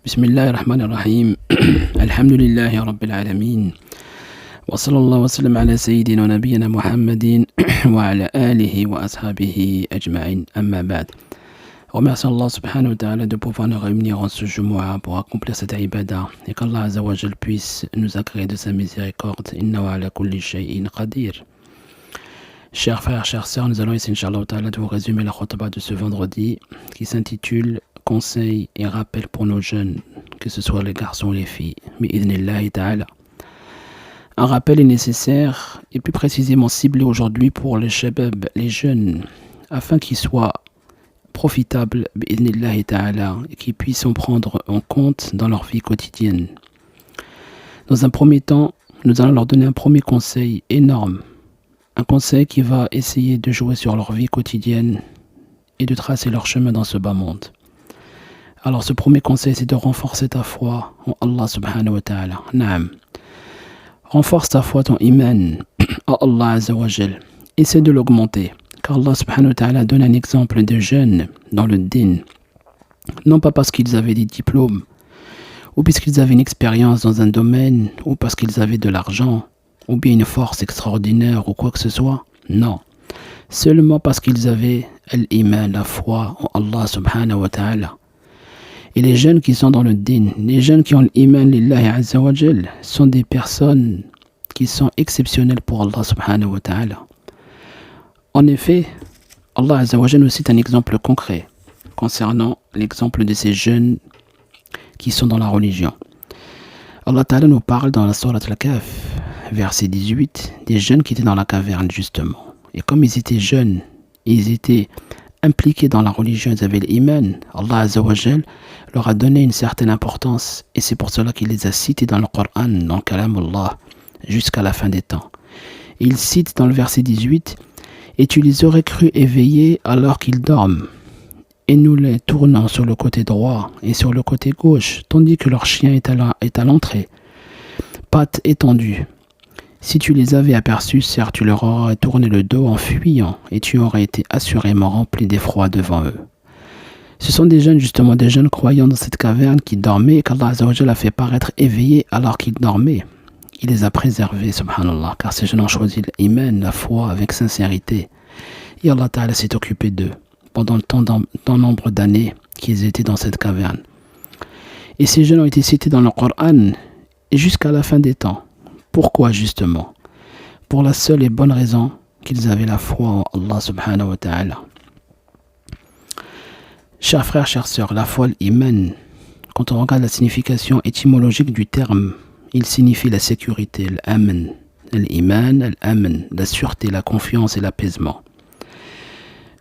بسم الله الرحمن الرحيم الحمد لله رب العالمين وصلى الله وسلم على سيدنا ونبينا محمد وعلى آله وأصحابه أجمعين أما بعد. Remercions Allah subhanahu wa ta'ala de pouvoir nous réunir en ce Jumu'ah pour accomplir cette ibada et qu'Allah Azza wa Jal puisse nous agréer de sa miséricorde. Inna wa ala kulli shay'in qadir. Chers frères, chères sœurs, nous allons essayer Inch'Allah ta'ala de vous résumer la khutbah de ce vendredi qui s'intitule Conseils et rappels pour nos jeunes, que ce soit les garçons ou les filles. Bi'idhnillahi ta'ala. Un rappel est nécessaire et plus précisément ciblé aujourd'hui pour les shabab, les jeunes, afin qu'ils soient profitables bi'idhnillahi ta'ala et qu'ils puissent en prendre en compte dans leur vie quotidienne. Dans un premier temps, nous allons leur donner un premier conseil énorme, un conseil qui va essayer de jouer sur leur vie quotidienne et de tracer leur chemin dans ce bas monde. Alors ce premier conseil, c'est de renforcer ta foi en Allah subhanahu wa ta'ala. Naam. Renforce ta foi, ton iman en Allah Azza wa Jal. Essaie de l'augmenter. Car Allah subhanahu wa ta'ala donne un exemple de jeunes dans le din. Non pas parce qu'ils avaient des diplômes, ou puisqu'ils avaient une expérience dans un domaine, ou parce qu'ils avaient de l'argent, ou bien une force extraordinaire, ou quoi que ce soit. Non. Seulement parce qu'ils avaient l'iman, la foi en Allah subhanahu wa ta'ala. Et les jeunes qui sont dans le din, les jeunes qui ont l'iman lillahi azza wa jal, sont des personnes qui sont exceptionnelles pour Allah subhanahu wa ta'ala. En effet, Allah azza wa jal nous cite un exemple concret concernant l'exemple de ces jeunes qui sont dans la religion. Allah ta'ala nous parle dans la sourate Al-Kahf, verset 18, des jeunes qui étaient dans la caverne justement. Et comme ils étaient jeunes, ils étaient impliqués dans la religion, ils avaient l'iman, Allah Azza wa Jal leur a donné une certaine importance et c'est pour cela qu'il les a cités dans le Coran, dans le Kalam Allah, jusqu'à la fin des temps. Et il cite dans le verset 18 « Et tu les aurais cru éveillés alors qu'ils dorment, et nous les tournons sur le côté droit et sur le côté gauche, tandis que leur chien est à l'entrée, pattes étendues. Si tu les avais aperçus, certes, tu leur aurais tourné le dos en fuyant et tu aurais été assurément rempli d'effroi devant eux. » Ce sont des jeunes, justement, des jeunes croyants dans cette caverne qui dormaient et qu'Allah Azza wa Jalla a fait paraître éveillés alors qu'ils dormaient. Il les a préservés, subhanallah, car ces jeunes ont choisi l'iman, la foi, avec sincérité. Et Allah Ta'ala s'est occupé d'eux pendant le temps nombre d'années qu'ils étaient dans cette caverne. Et ces jeunes ont été cités dans le Coran jusqu'à la fin des temps. Pourquoi justement? Pour la seule et bonne raison qu'ils avaient la foi en Allah subhanahu wa ta'ala. Chers frères, chères sœurs, la foi, l'iman, quand on regarde la signification étymologique du terme, il signifie la sécurité, l'aman, l'iman, l'aman, la sûreté, la confiance et l'apaisement.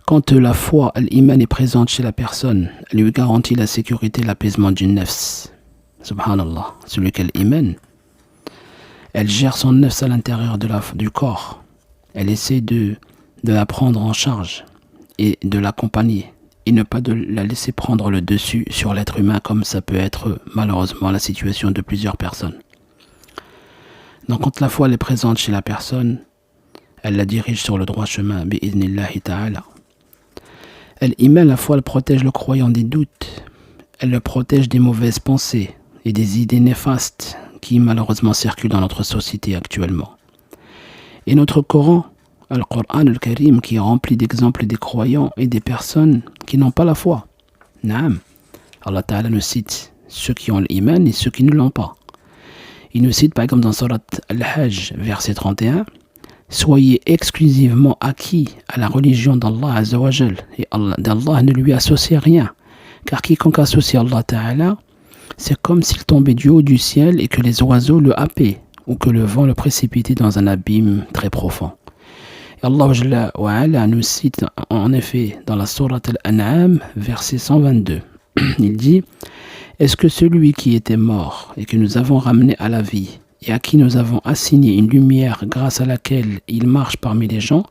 Quand la foi, l'iman est présente chez la personne, elle lui garantit la sécurité et l'apaisement du nafs. Subhanallah, celui qui a l'iman, elle gère son nafs à l'intérieur du corps. Elle essaie de la prendre en charge et de l'accompagner et ne pas de la laisser prendre le dessus sur l'être humain comme ça peut être malheureusement la situation de plusieurs personnes. Donc quand la foi elle est présente chez la personne, elle la dirige sur le droit chemin, bi'idhnillahi ta'ala. L'iman, la foi, elle protège le croyant des doutes. Elle le protège des mauvaises pensées et des idées néfastes qui malheureusement circulent dans notre société actuellement. Et notre Coran, Al-Qur'an Al-Karim, qui est rempli d'exemples des croyants et des personnes qui n'ont pas la foi. Naam. Allah Ta'ala nous cite ceux qui ont l'iman et ceux qui ne l'ont pas. Il nous cite par exemple dans Surat Al-Hajj, verset 31, « Soyez exclusivement acquis à la religion d'Allah Azza wa Jal, et d'Allah ne lui associez rien, car quiconque associe Allah Ta'ala, c'est comme s'il tombait du haut du ciel et que les oiseaux le happaient ou que le vent le précipitait dans un abîme très profond. » Et Allah Jalla wa Ala nous cite en effet dans la sourate Al-An'am, verset 122. Il dit « Est-ce que celui qui était mort et que nous avons ramené à la vie et à qui nous avons assigné une lumière grâce à laquelle il marche parmi les gens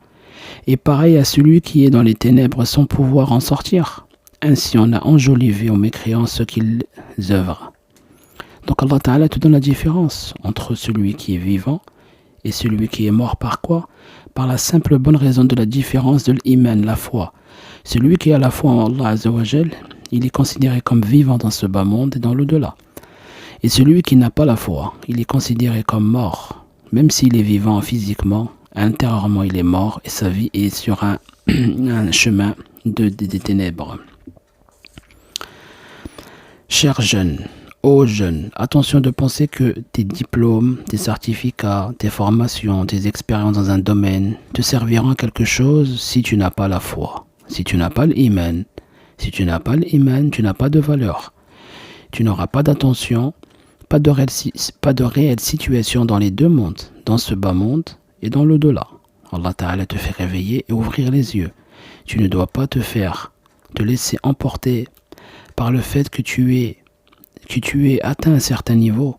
est pareil à celui qui est dans les ténèbres sans pouvoir en sortir? Ainsi on a enjolivé aux mécréants ce qu'ils œuvrent. » Donc Allah Ta'ala te donne la différence entre celui qui est vivant et celui qui est mort par quoi? Par la simple bonne raison de la différence de l'iman, la foi. Celui qui a la foi en Allah Azza wa Jal, il est considéré comme vivant dans ce bas monde et dans l'au-delà. Et celui qui n'a pas la foi, il est considéré comme mort, même s'il est vivant physiquement, intérieurement il est mort et sa vie est sur un chemin des ténèbres. Chers jeunes, ô jeunes, attention de penser que tes diplômes, tes certificats, tes formations, tes expériences dans un domaine te serviront à quelque chose si tu n'as pas la foi. Si tu n'as pas l'iman, tu n'as pas de valeur. Tu n'auras pas d'attention, pas de réelle situation dans les deux mondes, dans ce bas monde et dans l'au-delà. Allah Ta'ala te fait réveiller et ouvrir les yeux. Tu ne dois pas te laisser emporter par le fait que tu aies atteint un certain niveau,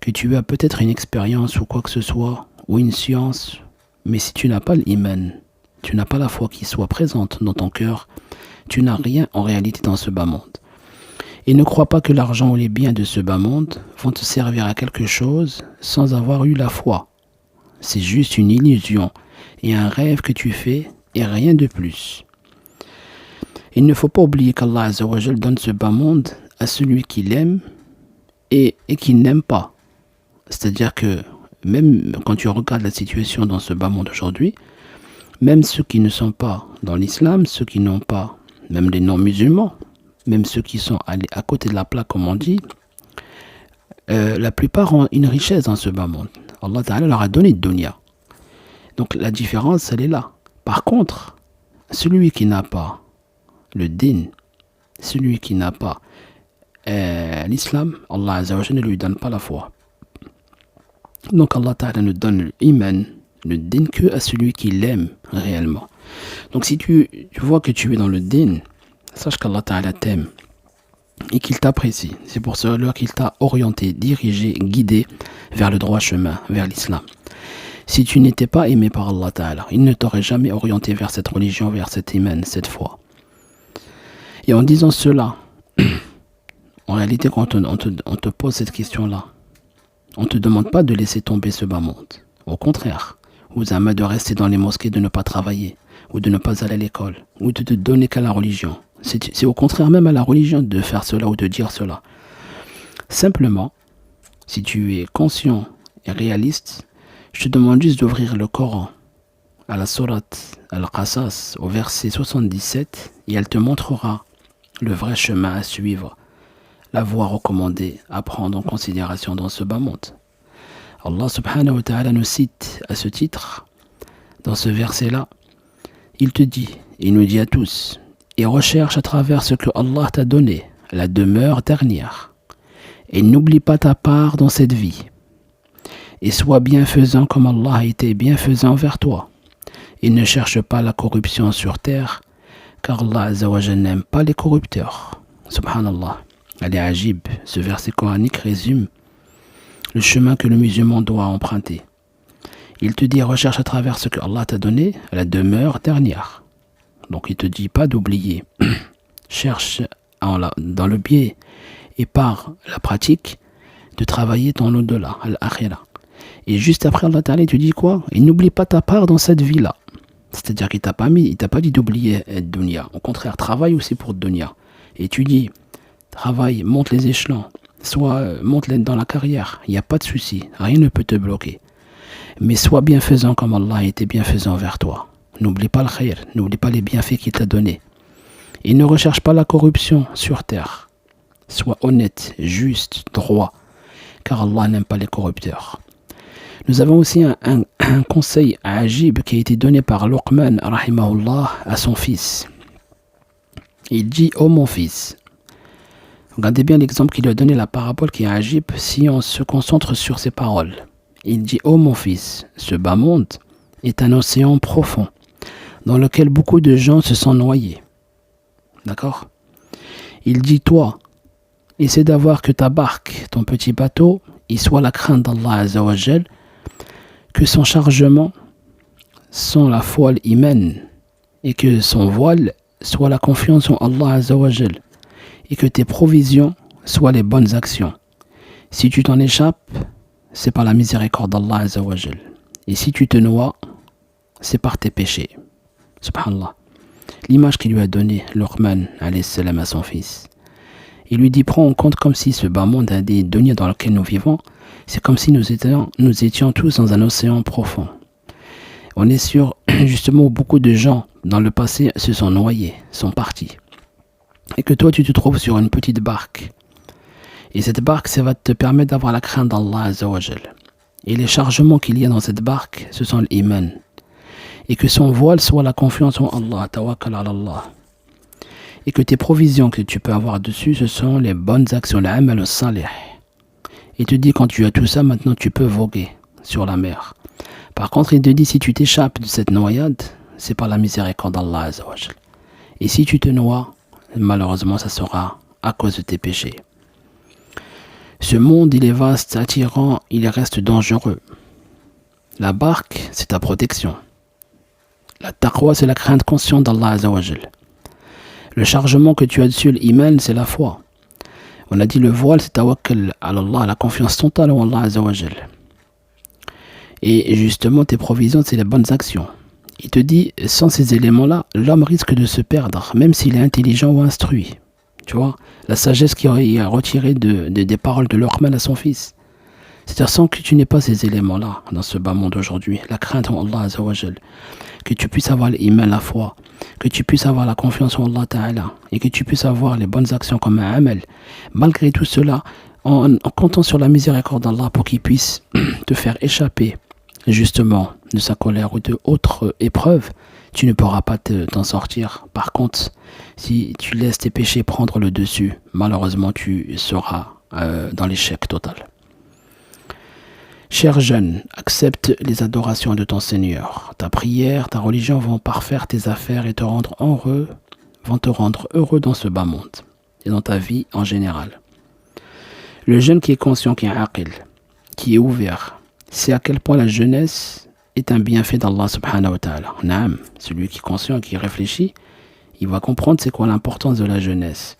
que tu as peut-être une expérience ou quoi que ce soit, ou une science, mais si tu n'as pas l'iman, tu n'as pas la foi qui soit présente dans ton cœur, tu n'as rien en réalité dans ce bas monde. Et ne crois pas que l'argent ou les biens de ce bas monde vont te servir à quelque chose sans avoir eu la foi. C'est juste une illusion et un rêve que tu fais et rien de plus. Il ne faut pas oublier qu'Allah Azza wa Jal donne ce bas monde à celui qui l'aime et qui n'aime pas. C'est-à-dire que même quand tu regardes la situation dans ce bas monde aujourd'hui, même ceux qui ne sont pas dans l'islam, ceux qui n'ont pas, même les non-musulmans, même ceux qui sont à côté de la plaque comme on dit, la plupart ont une richesse dans ce bas monde. Allah Ta'ala leur a donné de dunya. Donc la différence, elle est là. Par contre, celui qui n'a pas le din, celui qui n'a pas l'islam, Allah Azza wa Jalla ne lui donne pas la foi. Donc Allah Ta'ala ne donne l'iman, le din, que à celui qui l'aime réellement. Donc si tu vois que tu es dans le din, sache qu'Allah Ta'ala t'aime et qu'il t'apprécie. C'est pour cela qu'il t'a orienté, dirigé, guidé vers le droit chemin, vers l'islam. Si tu n'étais pas aimé par Allah Ta'ala, il ne t'aurait jamais orienté vers cette religion, vers cette iman, cette foi. Et en disant cela, en réalité, quand on te pose cette question-là, on ne te demande pas de laisser tomber ce bas monde. Au contraire, vous avez de rester dans les mosquées, de ne pas travailler, ou de ne pas aller à l'école, ou de te donner qu'à la religion. C'est au contraire même à la religion de faire cela ou de dire cela. Simplement, si tu es conscient et réaliste, je te demande juste d'ouvrir le Coran à la sourate Al-Qasas au verset 77 et elle te montrera le vrai chemin à suivre, la voie recommandée à prendre en considération dans ce bas monde. Allah subhanahu wa ta'ala nous cite à ce titre, dans ce verset-là, il te dit, il nous dit à tous, et recherche à travers ce que Allah t'a donné, la demeure dernière. Et n'oublie pas ta part dans cette vie. Et sois bienfaisant comme Allah a été bienfaisant envers toi. Et ne cherche pas la corruption sur terre, car Allah Azza wa Jalla n'aime pas les corrupteurs. Subhanallah. Elle est ajib. Ce verset coranique résume le chemin que le musulman doit emprunter. Il te dit, recherche à travers ce que Allah t'a donné, la demeure dernière. Donc il te dit pas d'oublier. Cherche dans le biais et par la pratique de travailler dans l'au-delà, al-akhira. Et juste après Allah Ta'ala, il te dit quoi? Et n'oublie pas ta part dans cette vie-là. C'est-à-dire qu'il t'a pas dit d'oublier dunya. Au contraire, travaille aussi pour dunya. Étudie, travaille, monte les échelons, monte dans la carrière. Il n'y a pas de souci, rien ne peut te bloquer. Mais sois bienfaisant comme Allah a été bienfaisant vers toi. N'oublie pas le khayr, n'oublie pas les bienfaits qu'il t'a donnés. Et ne recherche pas la corruption sur terre. Sois honnête, juste, droit, car Allah n'aime pas les corrupteurs. Nous avons aussi un conseil ajib qui a été donné par Luqman, rahimahullah, à son fils. Il dit, ô mon fils, regardez bien l'exemple qu'il lui a donné, la parabole qui est ajib, si on se concentre sur ses paroles. Il dit, ô mon fils, ce bas monde est un océan profond, dans lequel beaucoup de gens se sont noyés. D'accord? Il dit, toi, essaie d'avoir que ta barque, ton petit bateau, il soit la crainte d'Allah Azza wa Jal, que son chargement soit la foi iman, et que son voile soit la confiance en Allah Azza wa Jal, et que tes provisions soient les bonnes actions. Si tu t'en échappes, c'est par la miséricorde d'Allah Azza wa Jal. Et si tu te noies, c'est par tes péchés. Subhanallah. L'image qu'il lui a donnée, Luqman alayhi salam, à son fils. Il lui dit, prends en compte comme si ce bas monde a des deniers dans lequel nous vivons, c'est comme si nous étions tous dans un océan profond. On est sûr, justement, où beaucoup de gens, dans le passé, se sont noyés, sont partis. Et que toi, tu te trouves sur une petite barque. Et cette barque, ça va te permettre d'avoir la crainte d'Allah Azzawajal. Et les chargements qu'il y a dans cette barque, ce sont l'iman. Et que son voile soit la confiance en Allah, tawakkal ala Allah. Et que tes provisions que tu peux avoir dessus, ce sont les bonnes actions, l'amal salih. Il te dit, quand tu as tout ça, maintenant tu peux voguer sur la mer. Par contre, il te dit, si tu t'échappes de cette noyade, c'est par la miséricorde d'Allah Azzawajal. Et si tu te noies, malheureusement, ça sera à cause de tes péchés. Ce monde, il est vaste, attirant, il reste dangereux. La barque, c'est ta protection. La taqwa, c'est la crainte consciente d'Allah Azzawajal. Le chargement que tu as dessus, l'iman, c'est la foi. On a dit le voile, c'est tawakkal ala Allah, la confiance totale en Allah Azzawajal. Et justement, tes provisions, c'est les bonnes actions. Il te dit, sans ces éléments-là, l'homme risque de se perdre, même s'il est intelligent ou instruit. Tu vois, la sagesse qui a retiré des paroles de Luqman à son fils. C'est-à-dire sans que tu n'aies pas ces éléments-là dans ce bas monde aujourd'hui, la crainte en Allah Azzawajal, que tu puisses avoir l'iman, la foi, que tu puisses avoir la confiance en Allah Ta'ala, et que tu puisses avoir les bonnes actions comme un amal. Malgré tout cela, en comptant sur la miséricorde d'Allah pour qu'il puisse te faire échapper justement de sa colère ou de autres épreuves, tu ne pourras pas t'en sortir. Par contre, si tu laisses tes péchés prendre le dessus, malheureusement tu seras dans l'échec total. Cher jeune, accepte les adorations de ton Seigneur. Ta prière, ta religion vont parfaire tes affaires et vont te rendre heureux dans ce bas monde et dans ta vie en général. Le jeune qui est conscient, qui est aqil, qui est ouvert, sait à quel point la jeunesse est un bienfait d'Allah subhanahu wa ta'ala. Naam, celui qui est conscient, qui réfléchit, il va comprendre c'est quoi l'importance de la jeunesse.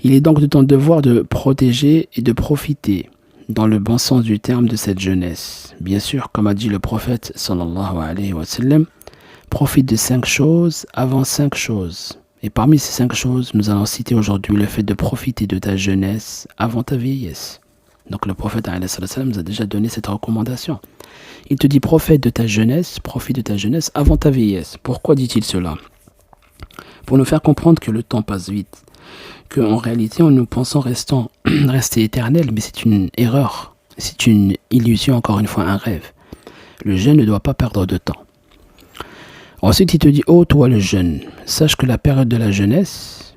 Il est donc de ton devoir de protéger et de profiter dans le bon sens du terme de cette jeunesse. Bien sûr, comme a dit le prophète sallallahu alayhi wa sallam, profite de 5 choses avant 5 choses. Et parmi ces 5 choses, nous allons citer aujourd'hui le fait de profiter de ta jeunesse avant ta vieillesse. Donc le prophète alayhi sallam nous a déjà donné cette recommandation. Il te dit profite de ta jeunesse avant ta vieillesse. Pourquoi dit-il cela? Pour nous faire comprendre que le temps passe vite. Qu'en réalité, nous pensons rester éternel, mais c'est une erreur. C'est une illusion, encore une fois, un rêve. Le jeune ne doit pas perdre de temps. Ensuite, il te dit, oh toi le jeune, sache que la période de la jeunesse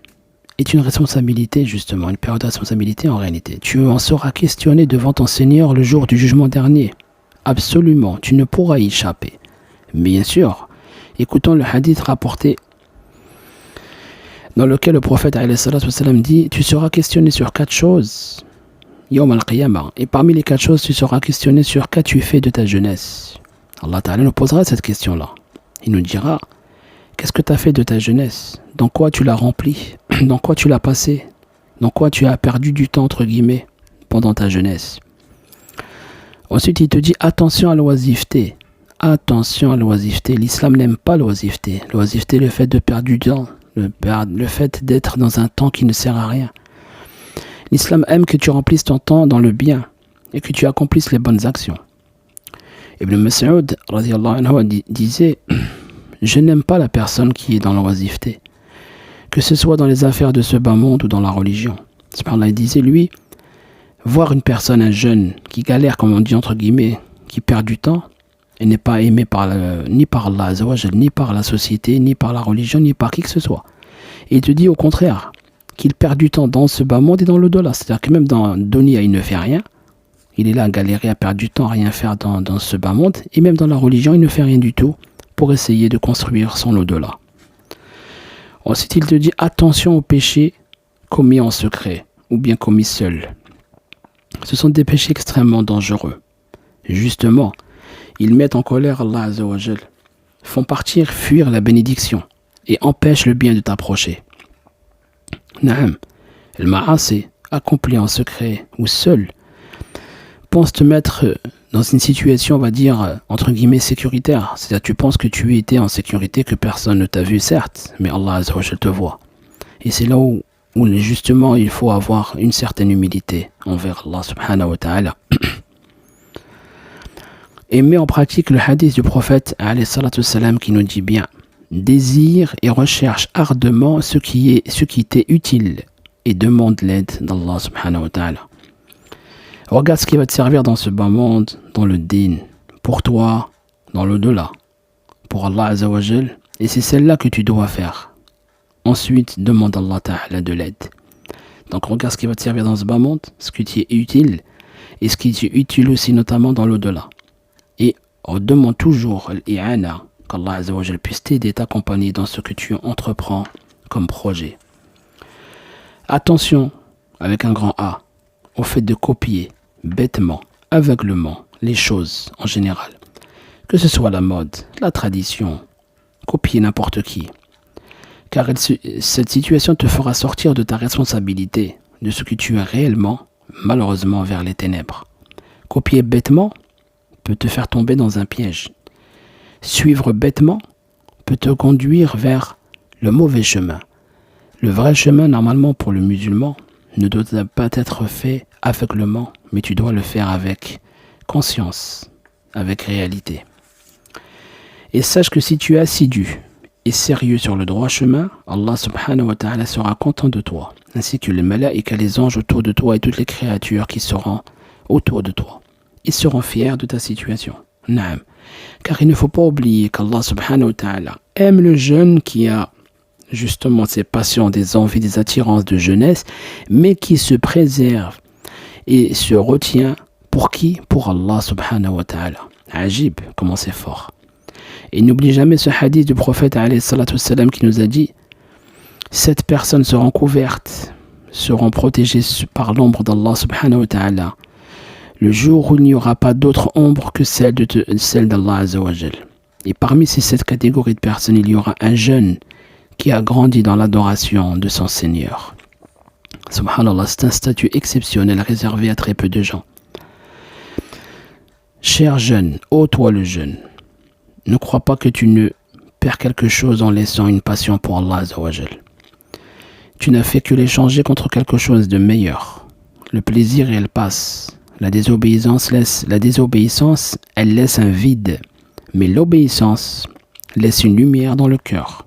est une responsabilité, justement, une période de responsabilité en réalité. Tu en seras questionné devant ton Seigneur le jour du jugement dernier. Absolument, tu ne pourras y échapper. Bien sûr, écoutons le hadith rapporté dans lequel le prophète dit, tu seras questionné sur 4 choses, Yawm al-Qiyamah, et parmi les 4 choses, tu seras questionné sur qu'as-tu fait de ta jeunesse. Allah Ta'ala nous posera cette question-là. Il nous dira, qu'est-ce que tu as fait de ta jeunesse? Dans quoi tu l'as rempli? Dans quoi tu l'as passé? Dans quoi tu as perdu du temps, entre guillemets, pendant ta jeunesse? Ensuite, il te dit, attention à l'oisiveté. Attention à l'oisiveté. L'islam n'aime pas l'oisiveté. L'oisiveté, le fait de perdre du temps. Le fait d'être dans un temps qui ne sert à rien. L'islam aime que tu remplisses ton temps dans le bien et que tu accomplisses les bonnes actions. Ibn Mas'ud radiyallahu anhu disait, je n'aime pas la personne qui est dans l'oisiveté, que ce soit dans les affaires de ce bas monde ou dans la religion. Subhanallah, il disait, lui, voir une personne, un jeune, qui galère, comme on dit entre guillemets, qui perd du temps, et n'est pas aimé ni par Allah Azzawajal, ni par la société, ni par la religion, ni par qui que ce soit. Et il te dit au contraire, qu'il perd du temps dans ce bas monde et dans l'au-delà. C'est-à-dire que même dans Dunya, il ne fait rien. Il est là à galérer, à perdre du temps, à rien faire dans ce bas monde. Et même dans la religion, il ne fait rien du tout pour essayer de construire son au-delà. Ensuite, il te dit attention aux péchés commis en secret ou bien commis seuls. Ce sont des péchés extrêmement dangereux. Justement, ils mettent en colère Allah Azzawajal, font fuir la bénédiction et empêchent le bien de t'approcher. Naam, le ma'asi, accompli en secret ou seul, pense te mettre dans une situation, on va dire, entre guillemets, sécuritaire. C'est-à-dire, tu penses que tu étais en sécurité, que personne ne t'a vu, certes, mais Allah Azzawajal te voit. Et c'est là où où justement il faut avoir une certaine humilité envers Allah subhanahu wa ta'ala. Et met en pratique le hadith du prophète alayhi salatu wassalam qui nous dit bien: désire et recherche ardemment ce qui t'est utile et demande l'aide d'Allah subhanahu wa ta'ala. Regarde ce qui va te servir dans ce bas monde, dans le din, pour toi, dans l'au-delà, pour Allah azza wa jal, et c'est celle-là que tu dois faire. Ensuite, demande à Allah ta'ala de l'aide. Donc regarde ce qui va te servir dans ce bas monde, ce qui t'est utile, et ce qui t'est utile aussi notamment dans l'au-delà. Et on demande toujours l'i'ana, qu'Allah azza wa jal puisse t'aider, t'accompagner dans ce que tu entreprends comme projet. Attention, avec un grand A, au fait de copier bêtement, aveuglement, les choses en général. Que ce soit la mode, la tradition, copier n'importe qui. Car cette situation te fera sortir de ta responsabilité, de ce que tu es réellement, malheureusement, vers les ténèbres. Copier bêtement peut te faire tomber dans un piège. Suivre bêtement peut te conduire vers le mauvais chemin. Le vrai chemin, normalement, pour le musulman, ne doit pas être fait aveuglement, mais tu dois le faire avec conscience, avec réalité. Et sache que si tu es assidu et sérieux sur le droit chemin, Allah subhanahu wa ta'ala sera content de toi, ainsi que les malaïkas, les anges autour de toi et toutes les créatures qui seront autour de toi. Ils seront fiers de ta situation. Naam. Car il ne faut pas oublier qu'Allah subhanahu wa ta'ala aime le jeune qui a justement ses passions, des envies, des attirances de jeunesse, mais qui se préserve et se retient pour qui? Pour Allah subhanahu wa ta'ala. Ajib, comment c'est fort. Et n'oublie jamais ce hadith du prophète alayhi salatu wassalam qui nous a dit: 7 personnes seront couvertes, seront protégées par l'ombre d'Allah subhanahu wa ta'ala, le jour où il n'y aura pas d'autre ombre que celle d'Allah azza wa jal. Et parmi ces 7 catégories de personnes, il y aura un jeune qui a grandi dans l'adoration de son Seigneur. Subhanallah, c'est un statut exceptionnel réservé à très peu de gens. Cher jeune, ô toi le jeune, ne crois pas que tu ne perds quelque chose en laissant une passion pour Allah azza wa jal. Tu n'as fait que l'échanger contre quelque chose de meilleur. Le plaisir, elle passe. La désobéissance, elle laisse un vide. Mais l'obéissance laisse une lumière dans le cœur.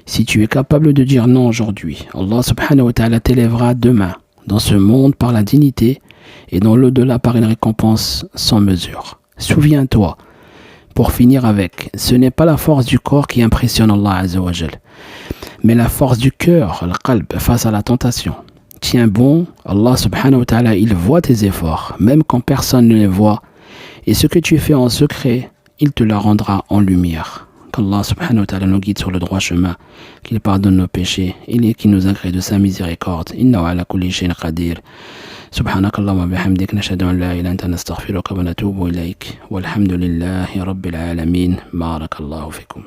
Si tu es capable de dire non aujourd'hui, Allah subhanahu wa ta'ala t'élèvera demain dans ce monde par la dignité et dans l'au-delà par une récompense sans mesure. Souviens-toi, pour finir avec, ce n'est pas la force du corps qui impressionne Allah azza wa jal, mais la force du cœur, le qalb, face à la tentation. Tiens bon, Allah subhanahu wa ta'ala, il voit tes efforts, même quand personne ne les voit, et ce que tu fais en secret, il te le rendra en lumière. Qu'Allah subhanahu wa ta'ala nous guide sur le droit chemin, qu'il pardonne nos péchés, et qu'il nous agrée de sa miséricorde. Innahu ala kulli shay'in qadir. Subhanakallahumma bihamdik, nashhadu an la ilaha illa anta, nastaghfiruka wa natubu ilayk. Walhamdulillahi rabbil alamin. Barakallahu fikum.